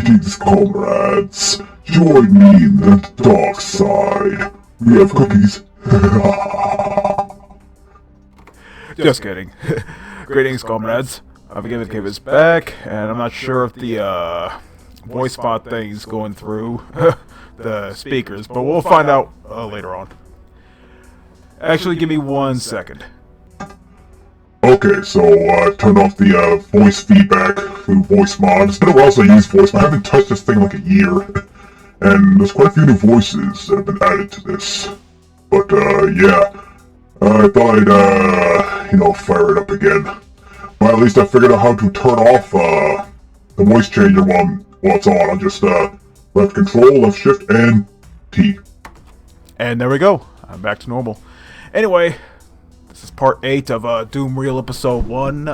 Greetings, comrades. Join me in the dark side. We have cookies. Just kidding. Greetings, comrades. Forgiven Cave is back, and I'm not sure if the voice spot thing's going through the speakers, but we'll find out later on. Actually, give me 1 second. Okay, so turn off the voice feedback through voice mod. It's been a while since I used voice mod. I haven't touched this thing in like a year. And there's quite a few new voices that have been added to this. But yeah. I thought I'd, fire it up again. But at least I figured out how to turn off the voice changer while it's on. I'll just left control, left shift, and T. And there we go. I'm back to normal. Anyway, this is part 8 of Doomreal episode 1,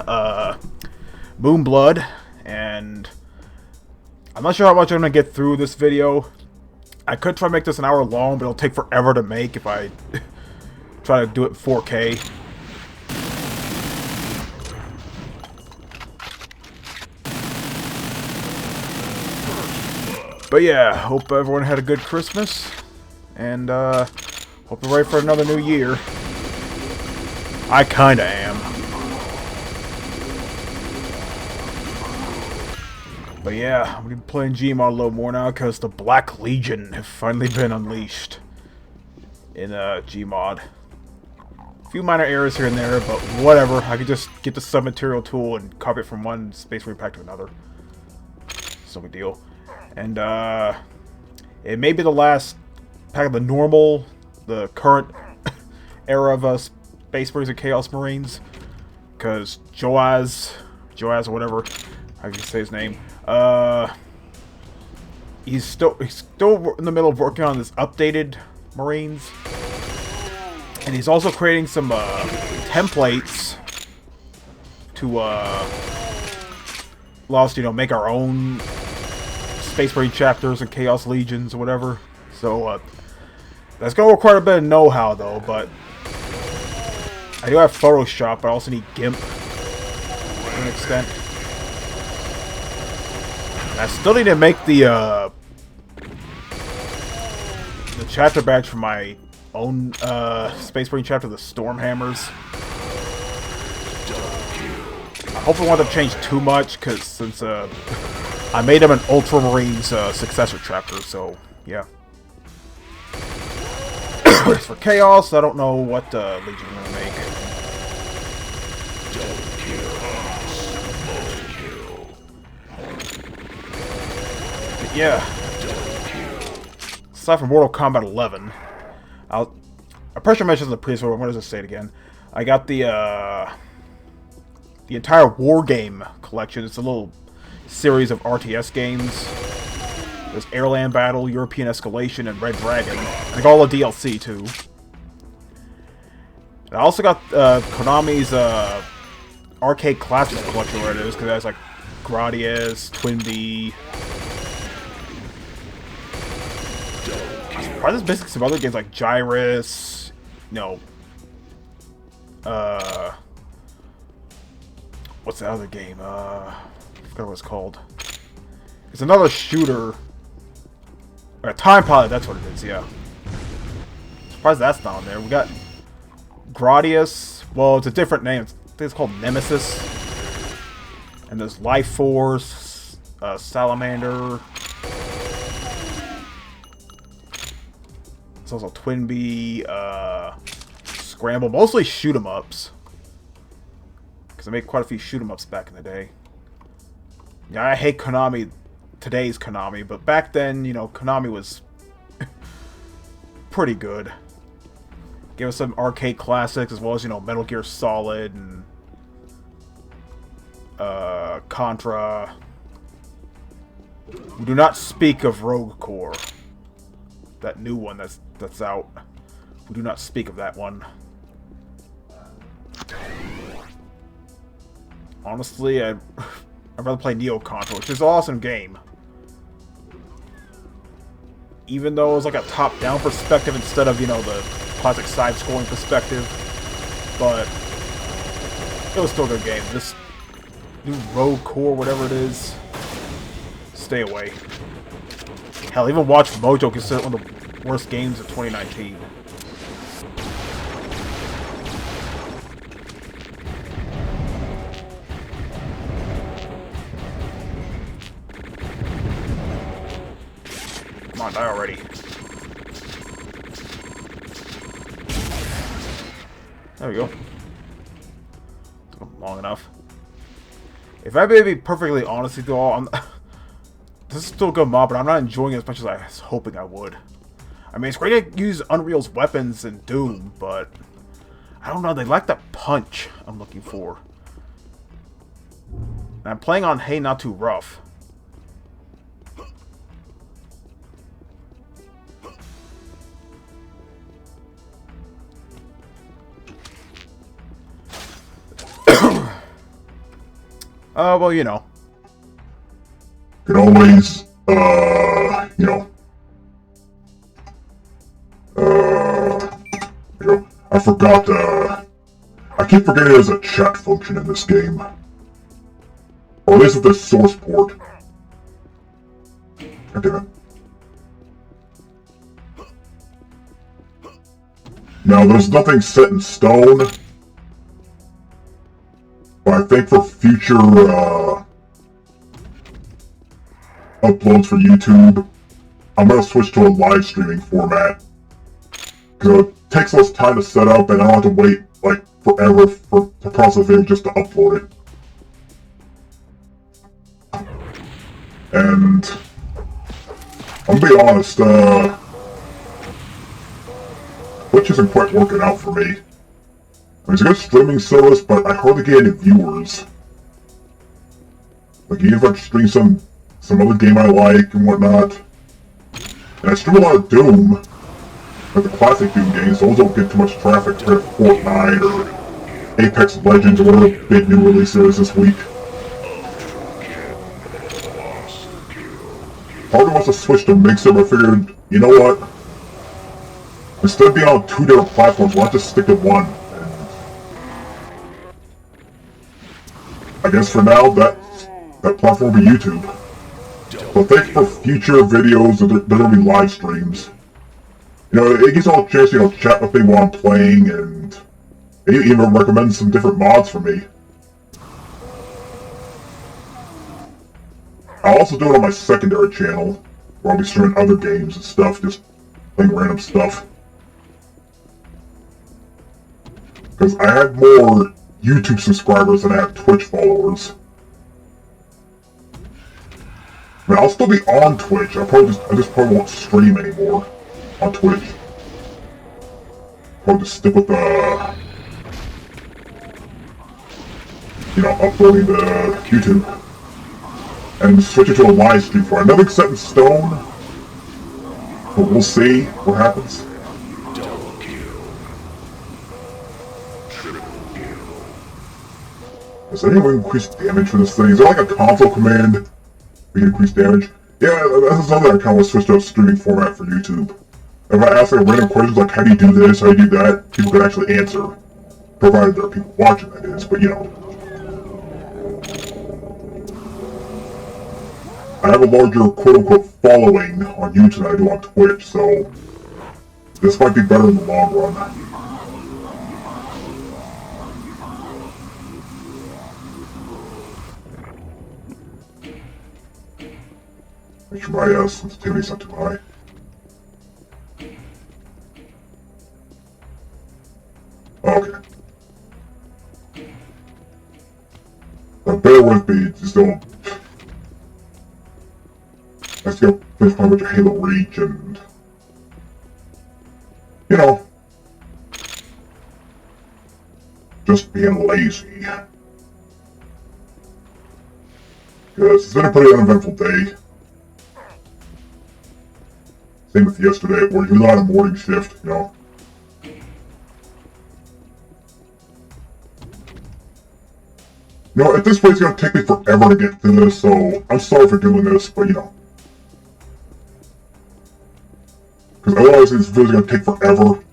Moonblood, and I'm not sure how much I'm going to get through this video. I could try to make this an hour long, but it'll take forever to make if I try to do it in 4K. But yeah, hope everyone had a good Christmas, and hope you're ready for another new year. I kinda am. But yeah, I'm gonna be playing Gmod a little more now because the Black Legion have finally been unleashed in Gmod. A few minor errors here and there, but whatever. I could just get the sub-material tool and copy it from one Space Marine pack to another. It's no big deal. And it may be the last pack of the normal, the current era of Space Marines and Chaos Marines, because Joaz or whatever I can say his name, he's still in the middle of working on this updated Marines, and he's also creating some templates to allow us to make our own Space Marine chapters and Chaos Legions or whatever. So that's gonna require a bit of know-how though, but I do have Photoshop, but I also need GIMP to an extent. And I still need to make the chapter badge for my own Space Marine chapter, the Stormhammers. I hope it won't have changed too much, because since I made him an Ultramarines successor chapter, so yeah. As for Chaos, I don't know what Legion I'm gonna make. But yeah. Aside from Mortal Kombat 11, I'm pretty sure I mentioned in the previous one. I'm gonna just say it again. I got the entire War Game collection. It's a little series of RTS games. There's Airland Battle, European Escalation, and Red Dragon. I got all the DLC too. And I also got Konami's Arcade Classics collection, where it is, because it has like Gradius, Twin B. Probably there's basically some other games like Gyrus, what's the other game? I forgot what it's called. It's another shooter. Time Pilot, that's what it is, yeah. Surprised that's not on there. We got Gradius. Well, it's a different name. I think it's called Nemesis. And there's Life Force, Salamander. There's also Twin Bee, Scramble. Mostly shoot 'em ups. Because I made quite a few shoot 'em ups back in the day. Yeah, I hate Konami. Today's Konami, but back then, Konami was pretty good. Gave us some arcade classics as well as, Metal Gear Solid and Contra. We do not speak of Rogue Core. That new one that's out. We do not speak of that one. Honestly, I'd rather play Neo Contra, which is an awesome game. Even though it was like a top-down perspective instead of, the classic side-scrolling perspective. But it was still a good game. This new Rogue Core, whatever it is, stay away. Hell, even Watch Mojo considered one of the worst games of 2019. Come on, die already. There we go. Took long enough. If I may be perfectly honest with you all, this is still a good mod, but I'm not enjoying it as much as I was hoping I would. I mean, it's great to use Unreal's weapons in Doom, but I don't know, they lack that punch I'm looking for. And I'm playing on Hey Not Too Rough. Well, you know. Can always, I forgot, I keep forgetting there's a chat function in this game. Or at least with the source port. God damn it. Now, there's nothing set in stone. But I think for future, uploads for YouTube, I'm gonna switch to a live streaming format. Because it takes less time to set up and I don't have to wait, like, forever for the process of video just to upload it. And I'm gonna be honest, Twitch isn't quite working out for me. I mean, it's a good streaming service, but I hardly get any viewers. Like, even if I stream some other game I like and whatnot. And I stream a lot of Doom, like the classic Doom games, those don't get too much traffic compared to Fortnite or Apex Legends or whatever the big new release there is this week. Part of me wants to switch to Mixer, but I figured, you know what? Instead of being on two different platforms, why not just stick to one? And I guess for now, that platform will be YouTube. So thanks for future videos, they're gonna be live streams. You know, it gives all a chance to, chat with me while I'm playing, and even recommend some different mods for me. I'll also do it on my secondary channel, where I'll be streaming other games and stuff, just playing random stuff. Because I have more YouTube subscribers than I have Twitch followers. I mean, I'll still be on Twitch, I just probably won't stream anymore on Twitch. Probably just stick with the, uploading to YouTube. And switch it to a live stream for it. Nothing set in stone, but we'll see what happens. Does anyone increase damage for this thing? Is there like a console command we can increase damage? Yeah, that's something I kind of want to switch to a streaming format for YouTube. If I ask like random questions like how do you do this, how do you do that, people can actually answer. Provided there are people watching, that is, but I have a larger quote-unquote following on YouTube than I do on Twitch, so this might be better in the long run. Make sure my sensitivity's not too high. Okay. Now bear with me, just don't... I just gotta finish playing a bunch of Halo Reach and... just being lazy. Because it's been a pretty uneventful day. Same with yesterday at work, even though I had a morning shift, at this point it's gonna take me forever to get through this, so I'm sorry for doing this, but because otherwise this video's gonna take forever.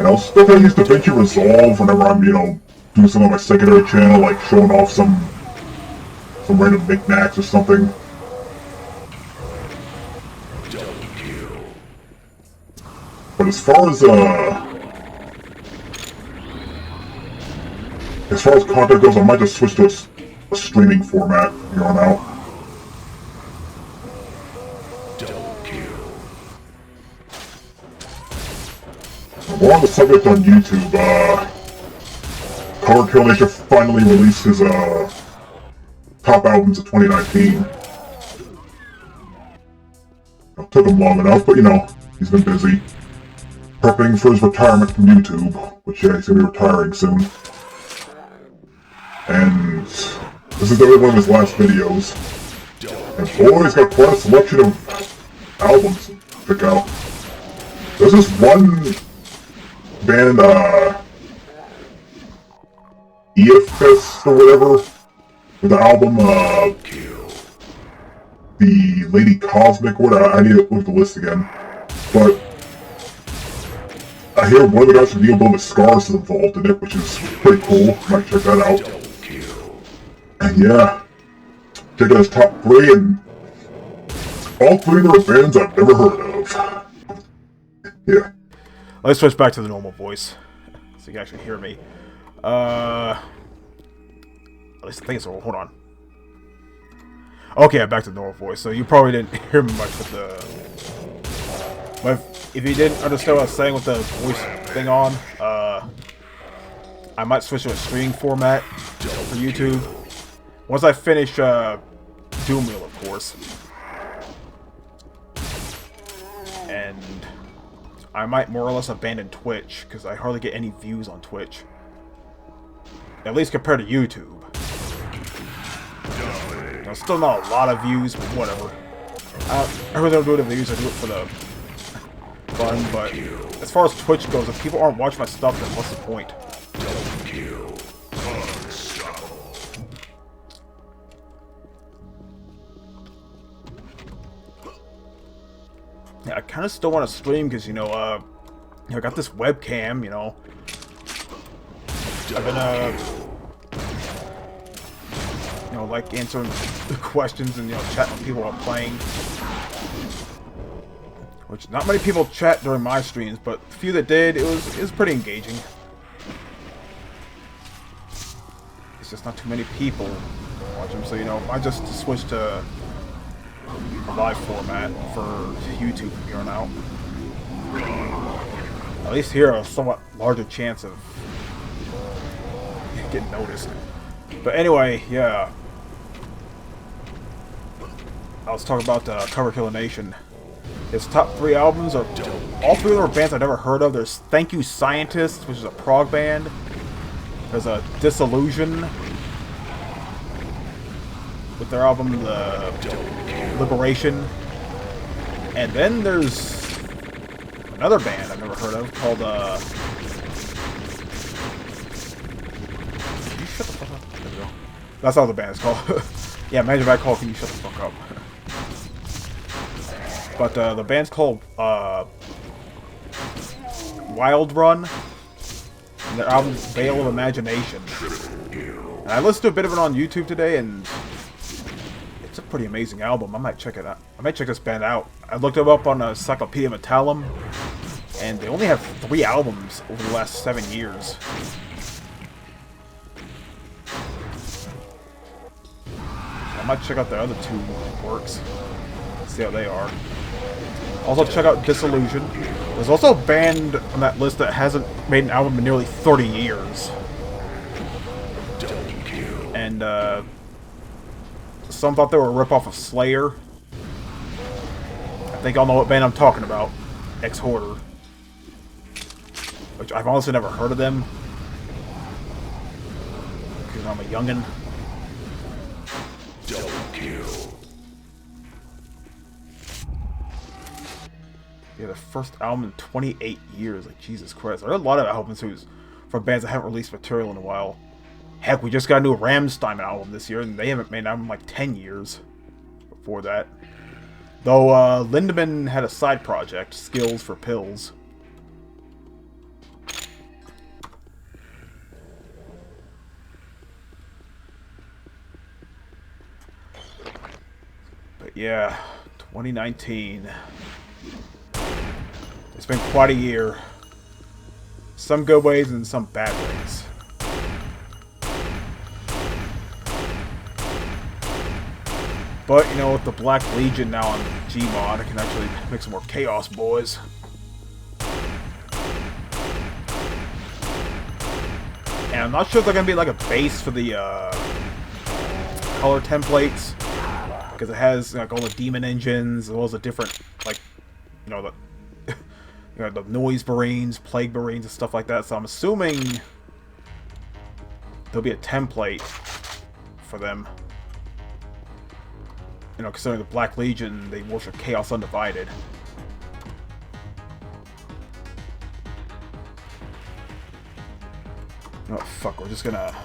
I'll still try to use DaVinci Resolve whenever I'm, you know, doing something on my secondary channel, like showing off some random knickknacks or something. But as far as content goes, I might just switch to a streaming format from here on out. We're on the subject on YouTube. Cover Kill Nation finally released his top albums of 2019. It took him long enough, but you know, he's been busy prepping for his retirement from YouTube, which yeah, he's gonna be retiring soon. And this is definitely one of his last videos. And boy, he's got quite a selection of albums to check out. There's this one band, EFS or whatever, with the album, the Lady Cosmic, I need to look at the list again. But I hear one of the guys from Moonblood with Scars is involved in it, which is pretty cool. Might check that out. And yeah, check out his top 3, and all 3 of them are bands I've never heard of. Yeah. Let's switch back to the normal voice, so you can actually hear me. At least I think it's all. Hold on. Okay, back to the normal voice. So you probably didn't hear me much with the. But if you didn't understand what I was saying with the voice thing on, I might switch to a streaming format for YouTube once I finish Doomreal, of course, and I might more or less abandon Twitch because I hardly get any views on Twitch, at least compared to YouTube. You know, still not a lot of views, but whatever. I really don't do the views. I do it for the fun, but as far as Twitch goes, if people aren't watching my stuff, then what's the point? Yeah, I kind of still want to stream because, you know, I got this webcam, you know. I've been, you know, like answering the questions and, you know, chatting with people while playing. Which, not many people chat during my streams, but the few that did, it was pretty engaging. It's just not too many people watch them, so, you know, I just switched to a live format for YouTube from here on out. At least here, a somewhat larger chance of getting noticed. But anyway, yeah. I was talking about Cover Kill Nation. His top 3 albums are all 3 of them are bands I've never heard of. There's Thank You Scientists, which is a prog band. There's a Disillusion with their album Liberation. And then there's another band I've never heard of called Can you shut the fuck up? There we go. That's how the band is called. Yeah, imagine if I call Can You Shut the Fuck Up? But the band's called Wild Run, and their album Veil of Imagination. And I listened to a bit of it on YouTube today, and it's a pretty amazing album. I might check it out. I might check this band out. I looked them up on Encyclopedia Metallum, and they only have 3 albums over the last 7 years. I might check out their other 2 works, see how they are. Also check out Disillusion. There's also a band on that list that hasn't made an album in nearly 30 years. And some thought they were a ripoff of Slayer. I think I'll know what band I'm talking about. Ex-Hoarder. Which I've honestly never heard of them. Because I'm a youngin'. Yeah, the first album in 28 years. Like, Jesus Christ. There are a lot of albums from bands that haven't released material in a while. Heck, we just got a new Rammstein album this year, and they haven't made an album in like 10 years before that. Though, Lindemann had a side project, Skills for Pills. Yeah, 2019. It's been quite a year. Some good ways and some bad ways. But, you know, with the Black Legion now on Gmod, I can actually make some more Chaos boys. And I'm not sure if they're going to be like a base for the color templates. Because it has like all the demon engines, as well as the different, like, you know, the noise marines, plague marines, and stuff like that. So I'm assuming there'll be a template for them. You know, considering the Black Legion, they worship Chaos Undivided. Oh, fuck, we're just gonna...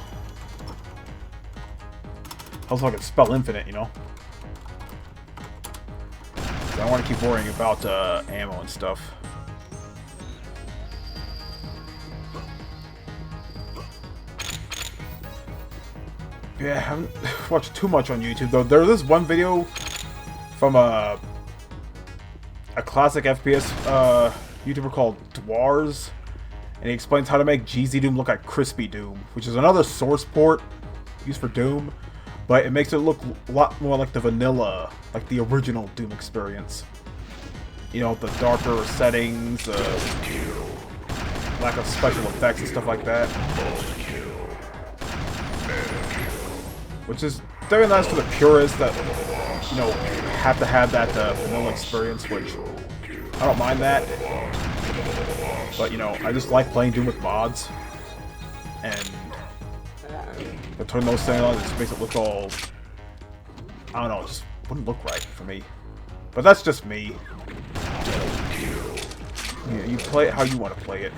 Also, I can spell infinite, you know? I don't want to keep worrying about ammo and stuff. Yeah, I haven't watched too much on YouTube, though. There is one video from a classic FPS YouTuber called Dwars, and he explains how to make GZ Doom look like Crispy Doom, which is another source port used for Doom, but it makes it look a lot more like the vanilla, like the original Doom experience. You know, the darker settings, lack of special effects and stuff like that. Which is very nice for the purists that, you know, have to have that vanilla experience, which I don't mind that. But, you know, I just like playing Doom with mods. And to turn those things on, it just makes it look all... I don't know, it just wouldn't look right for me. But that's just me. Yeah, you play it how you want to play it.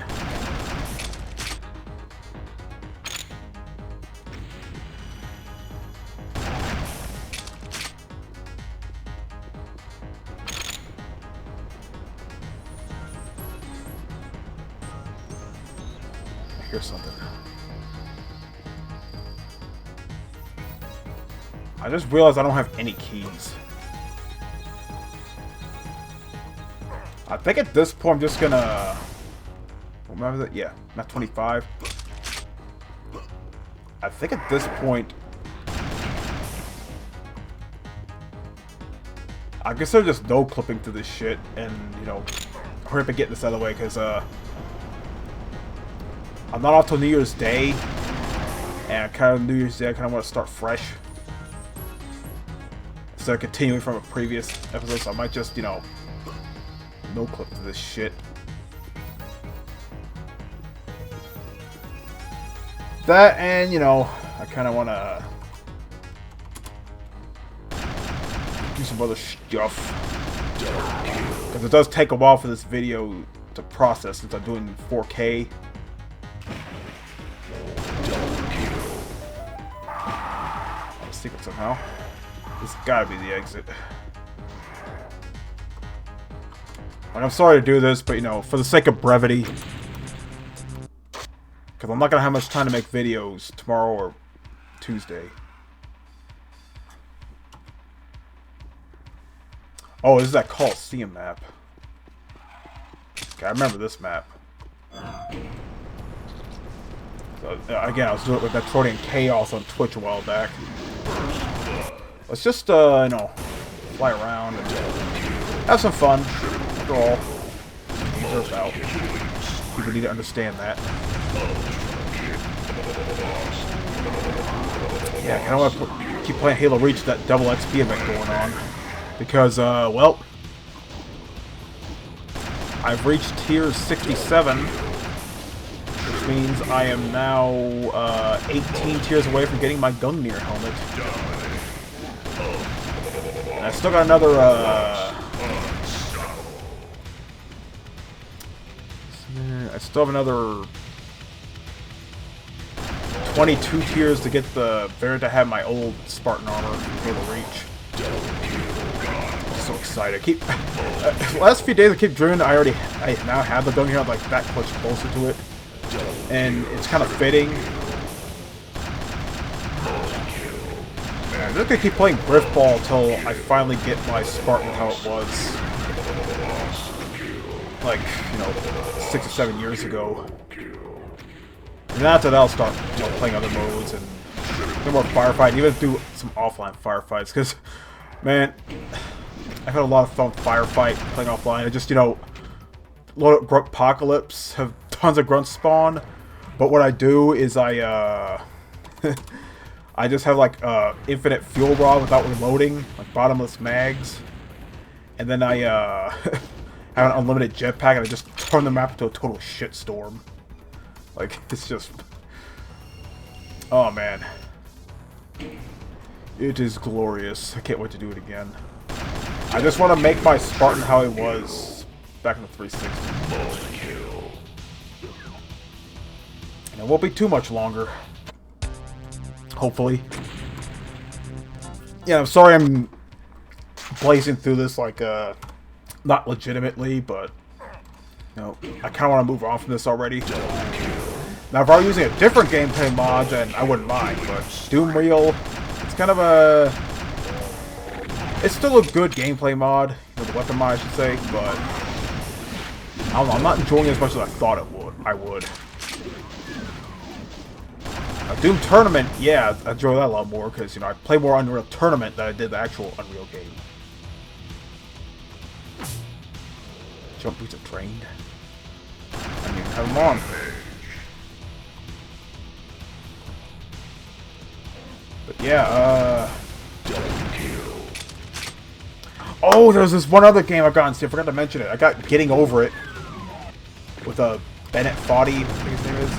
I hear something. I just realized I don't have any keys. I think at this point I'm just gonna... Remember that? Yeah, I'm at 25. I think at this point... I consider just no-clipping to this shit and, you know, hurry up and get this out of the way, because, I'm not off till New Year's Day, and kind of New Year's Day I kind of want to start fresh. Instead of continuing from a previous episode, so I might just, you know, no clip to this shit. That, and, you know, I kind of want to do some other stuff. Because it does take a while for this video to process since I'm doing 4K. Secret somehow. This has gotta be the exit. Like, I'm sorry to do this, but, you know, for the sake of brevity. Because I'm not gonna have much time to make videos tomorrow or Tuesday. Oh, this is that Coliseum map. Okay, I remember this map. So, again, I was doing it with that Trojan Chaos on Twitch a while back. Let's just, you know, fly around and have some fun. After all, deserves out. People need to understand that. Yeah, I kind of want to keep playing Halo Reach, that double XP event going on. Because, well, I've reached tier 67. Which means I am now 18 tiers away from getting my Gungnir helmet. And I still got another, I still have another 22 tiers to get the to have my old Spartan armor from Halo Reach. I'm so excited. Last few days I keep dreaming I now have the Gungnir, I'm like that much closer to it. And it's kind of fitting. I'm just gonna keep playing Griffball until I finally get my Spartan how it was. Like, you know, 6 or 7 years ago. And after that, I'll start, you know, playing other modes and do more firefight, even do some offline firefights. Because, man, I've had a lot of fun with firefight, playing offline. I just, you know, load up Grunt Apocalypse, have tons of grunts spawn. But what I do is I just have like infinite fuel rod without reloading, like bottomless mags. And then I have an unlimited jetpack and I just turn the map into a total shitstorm. Like, it's just... Oh, man. It is glorious. I can't wait to do it again. I just want to make my Spartan how it was back in the 360. And it won't be too much longer. Hopefully. Yeah, I'm sorry I'm blazing through this, like, not legitimately, but... You know, I kind of want to move on from this already. Now, if I were using a different gameplay mod, then I wouldn't mind, but Doomreal, it's kind of a... It's still a good gameplay mod, the weapon mod, I should say, but... I don't know, I'm not enjoying it as much as I thought I would. Doom Tournament, yeah, I enjoy that a lot more, because, you know, I play more Unreal Tournament than I did the actual Unreal game. Jump boots are trained. I didn't even have them on. But yeah, oh, there's this one other game I got into. I forgot to mention it. I got Getting Over It with Bennett Foddy, I think his name is.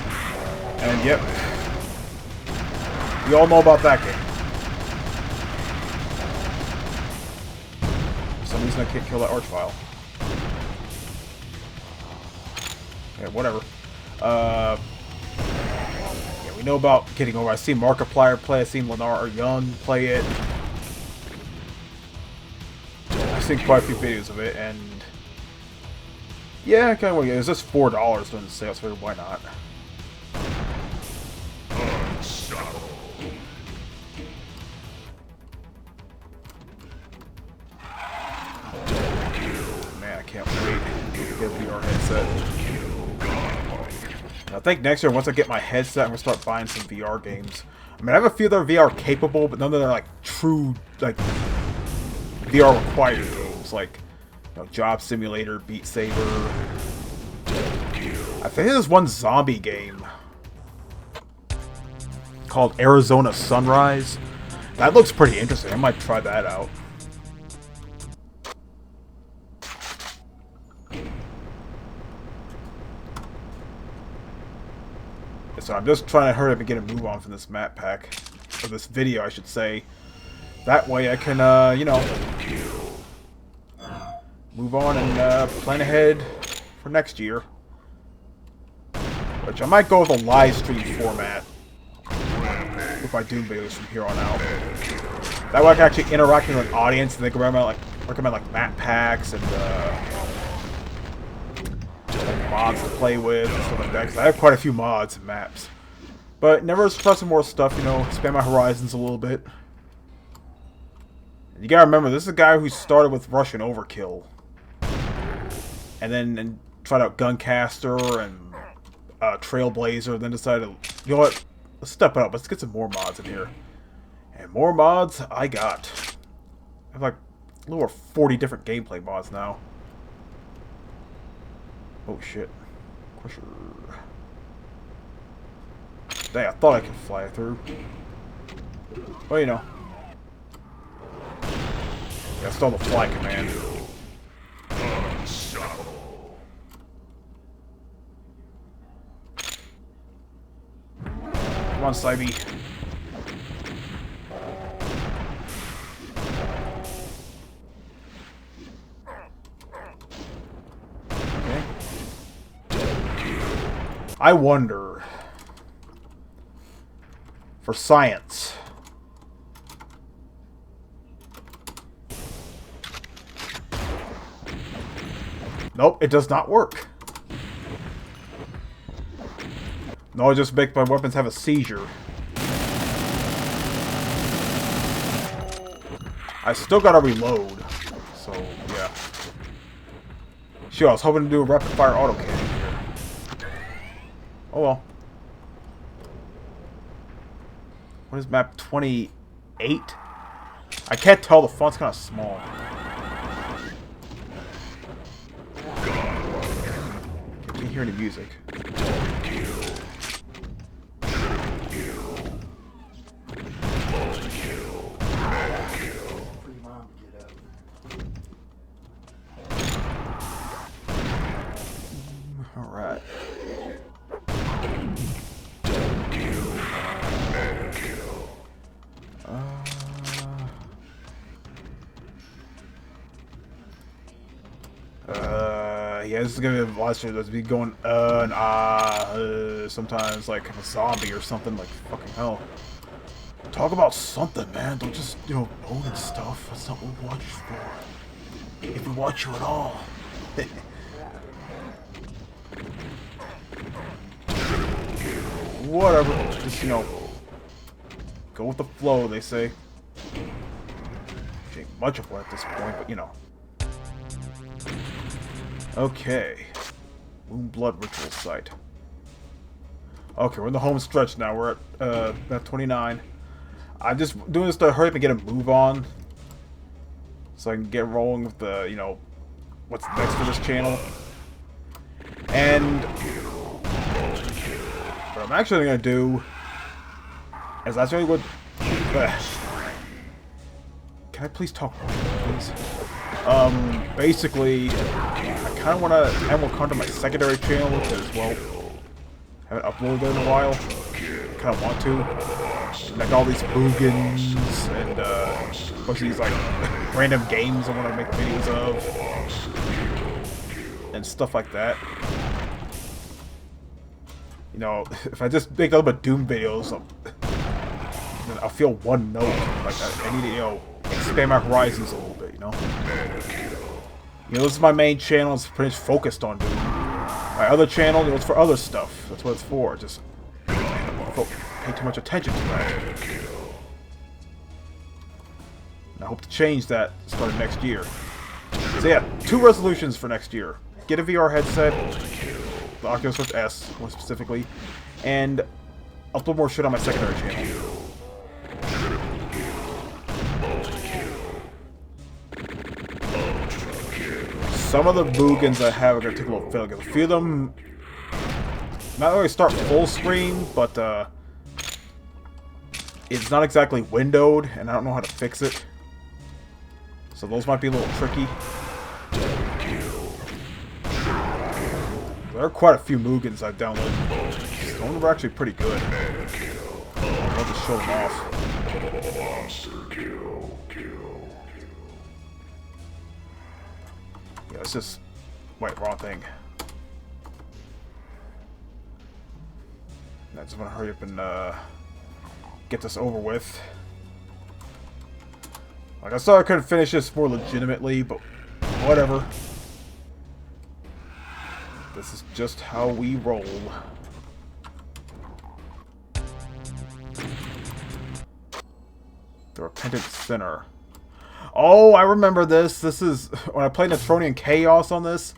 And yep, we all know about that game. For some reason I can't kill that Archvile. Okay, whatever. Yeah, we know about Getting Over. I've seen Markiplier play. I've seen Lenar Young play it. I've seen quite a few videos of it, and yeah, I kind of want to get it. It's just $4 during the sale, so why not? Man, I can't wait to get a VR headset. I think next year, once I get my headset, I'm gonna start buying some VR games. I mean, I have a few that are VR capable, but none of them are like true, like VR required games, like, you know, Job Simulator, Beat Saber. I think there's one zombie game called Arizona Sunrise. That looks pretty interesting. I might try that out. So I'm just trying to hurry up and get a move on from this map pack. Or this video, I should say. That way I can, you know, move on and plan ahead for next year. Which I might go with a live stream format with my Doom videos from here on out. That way I can actually interact with an audience and they can recommend like map packs and like mods to play with and stuff like that. Because I have quite a few mods and maps. But never suppress some more stuff, you know, expand my horizons a little bit. And you gotta remember, this is a guy who started with Russian Overkill. And then tried out Guncaster and Trailblazer, then decided, you know what, let's step it up, let's get some more mods in here. And more mods I got. I have like a little over 40 different gameplay mods now. Oh shit. Crusher. Dang, I thought I could fly through. Well, you know. Yeah, still the fly command. Come on, Cybe. Okay. I wonder, for science, nope, it does not work. No, it just makes my weapons have a seizure. I still gotta reload. So, yeah. Sure, I was hoping to do a rapid fire auto cannon here. Oh well. What is map 28? I can't tell, the font's kind of small. I can't hear any music. Alright. Yeah, this is gonna be a lot of shit that's be going, sometimes like a zombie or something, like, fucking hell. Talk about something, man. Don't just, you know, moan and stuff. That's not what we watch you for. If we watch you at all. Whatever. Just, you know, go with the flow, they say. Which ain't much of one at this point, but you know. Okay. Moonblood ritual site. Okay, we're in the home stretch now. We're at 29. I'm just doing this to hurry up and get a move on. So I can get rolling with the, you know, what's next for this channel. And what I'm actually going to do is that's really what... Can I please talk more, please? Basically, I kind of want to add more content to my secondary channel, because, well, I haven't uploaded it in a while. I kind of want to. Like all these boogans and, a bunch of these, like, random games I want to make videos of. And stuff like that. You know, if I just make nothing but Doom videos, then I'll feel one note. Like, I need to, you know, expand my horizons a little bit, you know? You know, this is my main channel. It's pretty much focused on Doom. My other channel, you know, it's for other stuff. That's what it's for. Just don't pay too much attention to that. And I hope to change that starting next year. So yeah, 2 resolutions for next year. Get a VR headset, the Oculus Rift S, more specifically, and upload more shit on my secondary channel. Some of the boogans I have are going to take a little fiddle. A few of them not really start full screen, but it's not exactly windowed, and I don't know how to fix it. So those might be a little tricky. There are quite a few Moogans I've downloaded. Some of them are actually pretty good. I'd love to show them off. Yeah, it's just... Wait, wrong thing. I just want to hurry up and get this over with. Like, I thought I could finish this more legitimately, but whatever. This is just how we roll. The Repentant Sinner. Oh, I remember this. This is... When I played Netronian Chaos on this,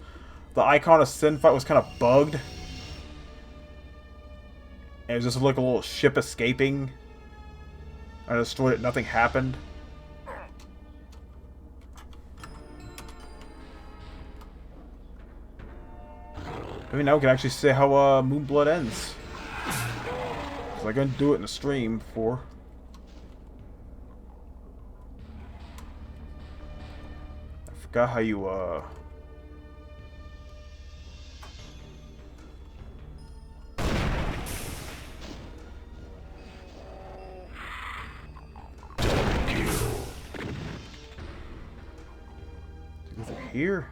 the icon of Sin Fight was kind of bugged. And it was just like a little ship escaping. I destroyed it, nothing happened. Maybe now we can actually say how Moonblood ends. Because I couldn't do it in the stream before. I forgot how you, Is it here?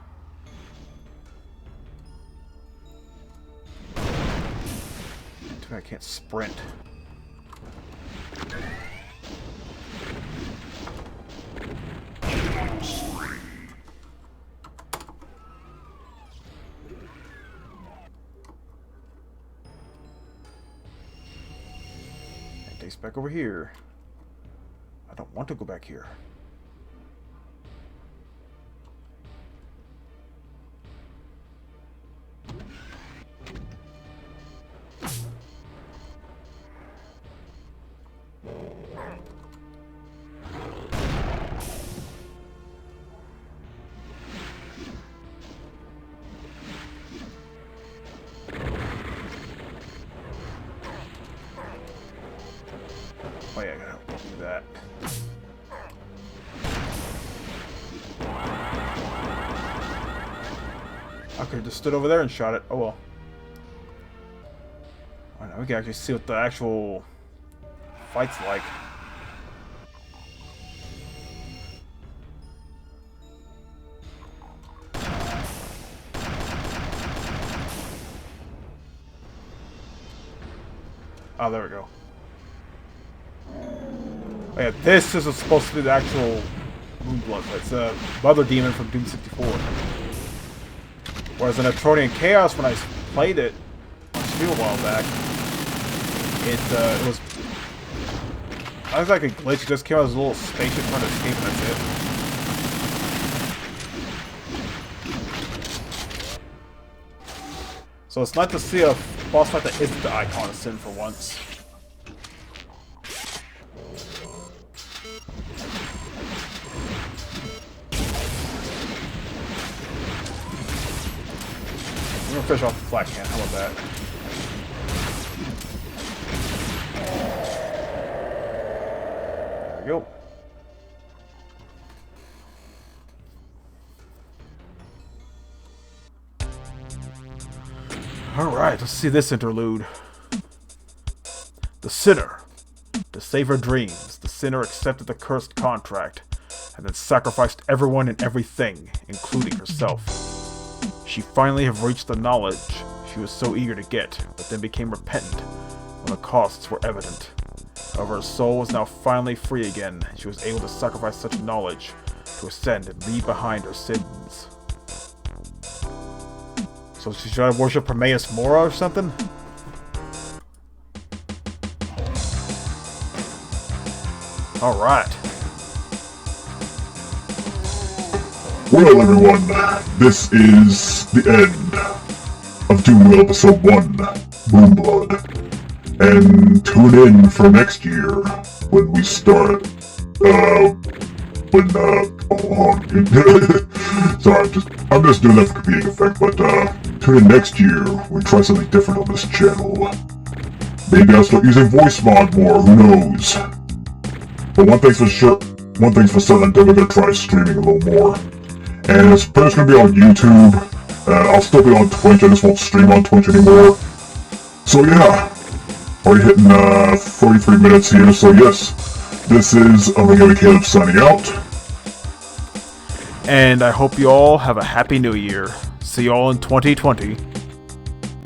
I can't sprint. It takes back over here. I don't want to go back here. Oh yeah, I gotta do that. I could have just stood over there and shot it. Oh well. Oh, now we can actually see what the actual fight's like. Oh, there we go. Oh yeah, this is supposed to be the actual Moonblood. It's a mother demon from Doom 64. Whereas in Etronian Chaos, when I played it on stream a while back, it was... I was like a glitch. It just came out as a little spaceship trying to escape, and that's it. So it's nice to see a boss fight that isn't the Icon of Sin for once. I'm gonna fish off the flat can. How about that? There we go. Alright, let's see this interlude. The Sinner. To save her dreams, the Sinner accepted the cursed contract, and then sacrificed everyone and everything, including herself. She finally have reached the knowledge she was so eager to get, but then became repentant when the costs were evident. However, her soul was now finally free again, and she was able to sacrifice such knowledge to ascend and leave behind her sins. So she tried to worship Hermaeus Mora or something? Alright. Well, everyone, this is the end of Doomreal Episode 1, Moonblood. And tune in for next year when we start, sorry, I'm just doing that for comedic effect, but, tune in next year when we try something different on this channel. Maybe I'll start using voice mod more, who knows? But one thing's for certain, I'm definitely gonna try streaming a little more. And it's pretty much gonna be on YouTube. I'll still be on Twitch, I just won't stream on Twitch anymore. So yeah, already hitting 43 minutes here, so yes, this is Unreal Caleb signing out. And I hope you all have a happy new year. See you all in 2020.